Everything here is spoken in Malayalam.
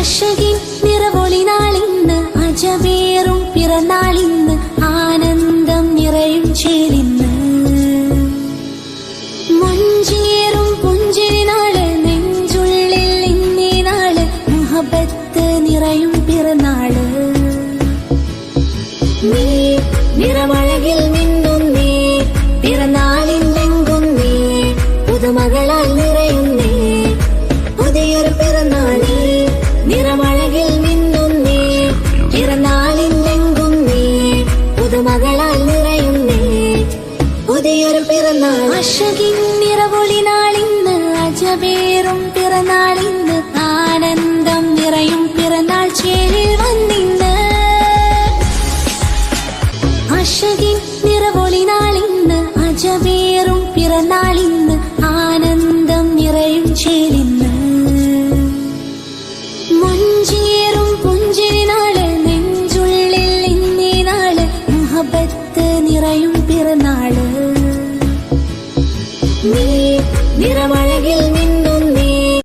അശകിൻ നിറവൊളി നാളിന്ന് അജബേറും പിറന്നാളിന്ന് ആനന്ദം നിറയും ചേലിന്ന് മഞ്ചേറും പുഞ്ചിരി നാള് നെഞ്ചുള്ളിൽ ഇന്നീ നാള് മുഹബത്ത് നിറയും പിറന്നാള് നീ നിറമഴകിൽ മിന്നും നീ പിറന്നാളിലെങ്കും നീ പുതുമകളാൽ നിറയുന്നേ പുതിയൊരു പിറന്നാളേ നിറമഴകിൽ മിന്നും നീ പിറന്നാളിലെങ്കും നീ പുതുമകളാൽ നിറയുന്നേ പുതിയൊരു പിറന്നാൾ അശകിൻ നിറവൊളി നാളിന്ന് അജബേറും പിറന്നാളിന്ന് ആനന്ദം നിറയും പിറന്നാൾ ചേലിൽ വന്നിന്ന് അശകിൻ നിറവൊളി നാളിന്ന് അജബേറും പിറന്നാളിന്ന് ആനന്ദം നിറയും ചേലിന്ന് മഞ്ചേറും പുഞ്ചിരി നാള് നെഞ്ചുള്ളിൽ ഇന്നീ നാള് മുഹബത്ത് നിറയും പിറന്നാള് നീ നിറമഴകിൽ